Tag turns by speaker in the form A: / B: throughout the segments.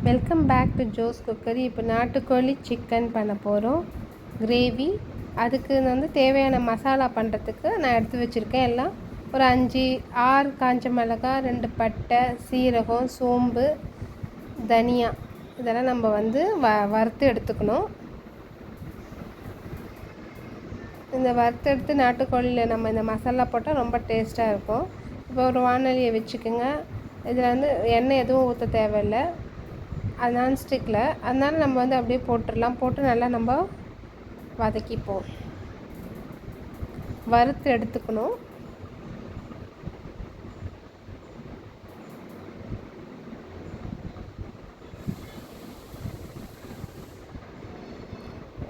A: Welcome back to Jo's cookery. இப்போ நாட்டுக்கோழி chicken பண்ண போகிறோம், கிரேவி. அதுக்கு வந்து தேவையான மசாலா பண்ணுறதுக்கு நான் எடுத்து வச்சுருக்கேன். எல்லாம் ஒரு 5-6 காஞ்ச மிளகாய், 2 பட்டை, சீரகம், சோம்பு, தனியா, இதெல்லாம் நம்ம வந்து வறுத்து எடுத்துக்கணும். இந்த வறுத்து எடுத்து நாட்டுக்கோழியில் நம்ம இந்த மசாலா போட்டால் ரொம்ப டேஸ்ட்டாக இருக்கும். இப்போ ஒரு வானொலியை வச்சுக்கோங்க. இதில் வந்து எண்ணெய் எதுவும் ஊற்ற தேவையில்லை, அது நான்ஸ்டிக்கில். அதனால் நம்ம வந்து அப்படியே போட்டுடலாம். போட்டு நல்லா நம்ம வதக்கிப்போம், வறுத்து எடுத்துக்கணும்.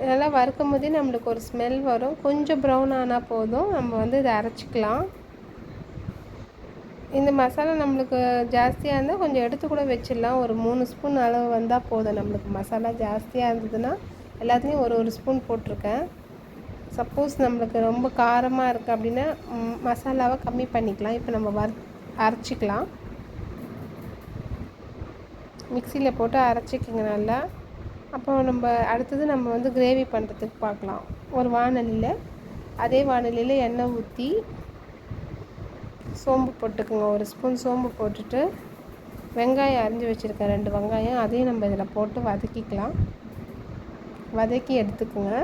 A: இதெல்லாம் வறுக்கும் போதே நம்மளுக்கு ஒரு ஸ்மெல் வரும். கொஞ்சம் ப்ரௌன் ஆனால் போதும், நம்ம வந்து இதை அரைச்சிக்கலாம். இந்த மசாலா நம்மளுக்கு ஜாஸ்தியாக இருந்தால் கொஞ்சம் எடுத்து கூட வச்சிடலாம். ஒரு 3 ஸ்பூன் அளவு வந்தால் போதும். நம்மளுக்கு மசாலா ஜாஸ்தியாக இருந்ததுன்னா எல்லாத்துலேயும் ஒரு ஸ்பூன் போட்டிருக்கேன். சப்போஸ் நம்மளுக்கு ரொம்ப காரமாக இருக்குது அப்படின்னா மசாலாவை கம்மி பண்ணிக்கலாம். இப்போ நம்ம அரைச்சிக்கலாம். மிக்சியில் போட்டு அரைச்சிக்கோங்க நல்லா. அப்போ நம்ம அடுத்தது நம்ம வந்து கிரேவி பண்ணுறதுக்கு பார்க்கலாம். ஒரு வானலியில், அதே வானலியில் எண்ணெய் ஊற்றி சோம்பு போட்டுக்கோங்க. ஒரு ஸ்பூன் சோம்பு போட்டுட்டு வெங்காயம் அரிஞ்சு வச்சுருக்கேன், 2 வெங்காயம், அதையும் நம்ம இதில் போட்டு வதக்கிக்கலாம். வதக்கி எடுத்துக்கோங்க.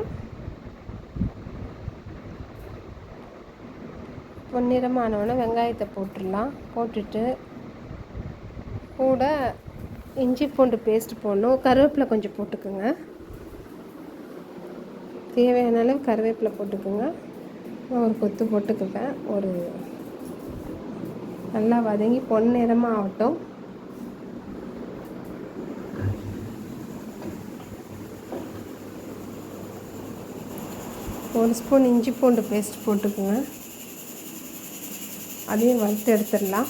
A: பொன்னிறமானவொன்னே வெங்காயத்தை போட்டுடலாம். போட்டுட்டு கூட இஞ்சி பூண்டு பேஸ்ட் போடணும். கருவேப்பிலை கொஞ்சம் போட்டுக்கோங்க. தேவையான அளவு கருவேப்பிலை போட்டுக்கோங்க. ஒரு கொத்து போட்டுக்கோங்க. ஒரு நல்லா வதங்கி பொன்னிறமாக ஆகட்டும். ஒரு ஸ்பூன் இஞ்சி பூண்டு பேஸ்ட் போட்டுக்கோங்க. அதையும் வறுத்து எடுத்துடலாம்.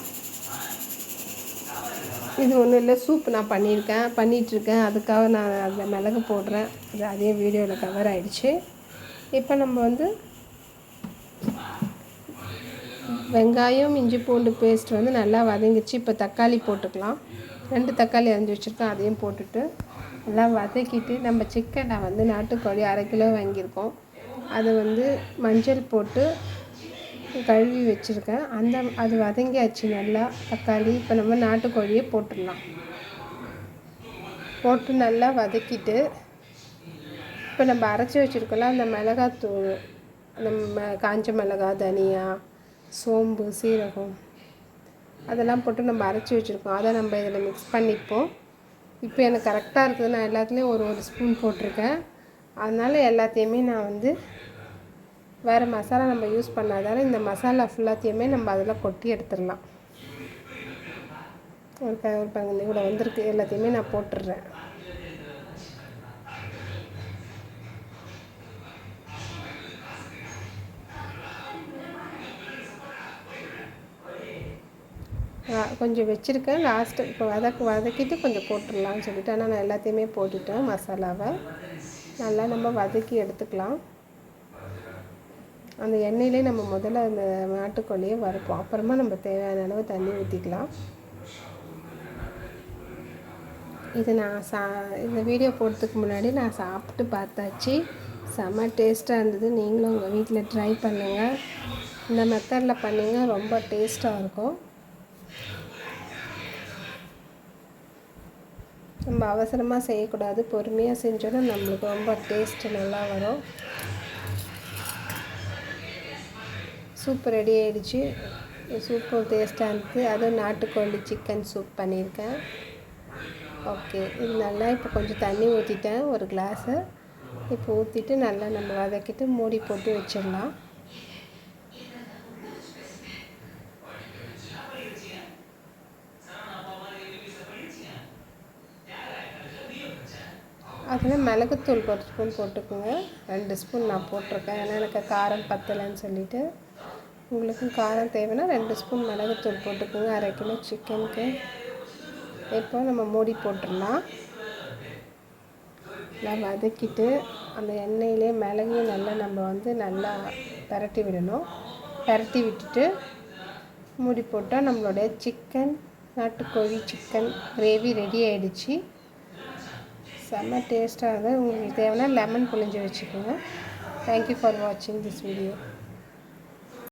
A: இது ஒன்றும் இல்லை, சூப் நான் பண்ணிகிட்ருக்கேன். அதுக்காக நான் அதில் மிளகு போடுறேன். அதே வீடியோவில் கவர் ஆகிடுச்சு. இப்போ நம்ம வந்து வெங்காயம் இஞ்சி பூண்டு பேஸ்ட் வந்து நல்லா வதங்கிச்சு. இப்போ தக்காளி போட்டுக்கலாம். 2 தக்காளி அரிஞ்சு வச்சுருக்கேன், அதையும் போட்டுட்டு நல்லா வதக்கிட்டு நம்ம சிக்கனை வந்து நாட்டுக்கோழி 1/2 கிலோ வாங்கியிருக்கோம். அதை வந்து மஞ்சள் போட்டு கழுவி வச்சுருக்கேன். அது வதங்கியாச்சு நல்லா தக்காளி. இப்போ நம்ம நாட்டுக்கோழியை போட்டுடலாம். போட்டு நல்லா வதக்கிட்டு இப்போ நம்ம அரைச்சி வச்சுருக்கோம்ல அந்த மிளகாத்தூள், நம்ம காஞ்ச மிளகாய், தனியா, சோம்பு, சீரகம், அதெல்லாம் போட்டு நம்ம அரைச்சி வச்சுருக்கோம். அதை நம்ம இதில் மிக்ஸ் பண்ணிப்போம். இப்போ எனக்கு கரெக்டாக இருக்குது. நான் எல்லாத்துலேயும் ஒரு ஸ்பூன் போட்டிருக்கேன். அதனால் எல்லாத்தையுமே நான் வந்து வேறு மசாலா நம்ம யூஸ் பண்ணாதால இந்த மசாலா ஃபுல்லாத்தையுமே நம்ம அதில் கொட்டி எடுத்துடலாம். ஒரு பங்கு கூட வந்திருக்கு. எல்லாத்தையுமே நான் போட்டுடுறேன். கொஞ்சம் வச்சுருக்கேன். லாஸ்ட்டு இப்போ வதக்கிட்டு கொஞ்சம் போட்டுடலான்னு சொல்லிவிட்டு, ஆனால் நான் எல்லாத்தையுமே போட்டுட்டேன். மசாலாவை நல்லா நம்ம வதக்கி எடுத்துக்கலாம். அந்த எண்ணெயிலே நம்ம முதல்ல அந்த நாட்டுக்கோழியை வறுப்போம். அப்புறமா நம்ம தேவையான அளவு தண்ணி ஊற்றிக்கலாம். இது நான் இந்த வீடியோ போடுறதுக்கு முன்னாடி நான் சாப்பிட்டு பார்த்தாச்சு. செம்ம டேஸ்ட்டாக இருந்தது. நீங்களும் உங்கள் வீட்டில் ட்ரை பண்ணுங்கள். இந்த மெத்தடில் பண்ணிங்க, ரொம்ப டேஸ்ட்டாக இருக்கும். நம்ம அவசரமாக செய்யக்கூடாது, பொறுமையாக செஞ்சோன்னா நம்மளுக்கு ரொம்ப டேஸ்ட்டு நல்லா வரும். சூப் ரெடி ஆகிடுச்சு. சூப்பும் டேஸ்ட்டாக இருக்குது. அதுவும் நாட்டுக்கோழி சிக்கன் சூப் பண்ணியிருக்கேன். ஓகே, இது நல்லா இப்போ கொஞ்சம் தண்ணி ஊற்றிட்டேன், ஒரு கிளாஸு. இப்போ ஊற்றிட்டு நல்லா நம்ம வதக்கிட்டு மூடி போட்டு வச்சிடலாம். அதில் மிளகுத்தூள் 1 ஸ்பூன் போட்டுக்கோங்க. 2 ஸ்பூன் நான் போட்டிருக்கேன், ஏன்னா எனக்கு காரம் பத்தலைன்னு சொல்லிவிட்டு. உங்களுக்கும் காரம் தேவைன்னா 2 ஸ்பூன் மிளகுத்தூள் போட்டுக்கோங்க 1/2 கிலோ சிக்கனுக்கு. இப்போ நம்ம மூடி போட்டுடலாம். நல்லா வதக்கிட்டு அந்த எண்ணெயிலே மிளகையும் நல்லா நம்ம வந்து நல்லா பரட்டி விடணும். பரட்டி விட்டுட்டு மூடி போட்டால் நம்மளுடைய நாட்டுக்கோழி சிக்கன் கிரேவி ரெடி ஆகிடுச்சு. செம்ம டேஸ்ட்டாக இருக்குது. உங்களுக்கு தேவைன்னா லெமன் புழிஞ்சு வச்சுக்கோங்க. தேங்க்யூ ஃபார் வாட்சிங் திஸ் வீடியோ.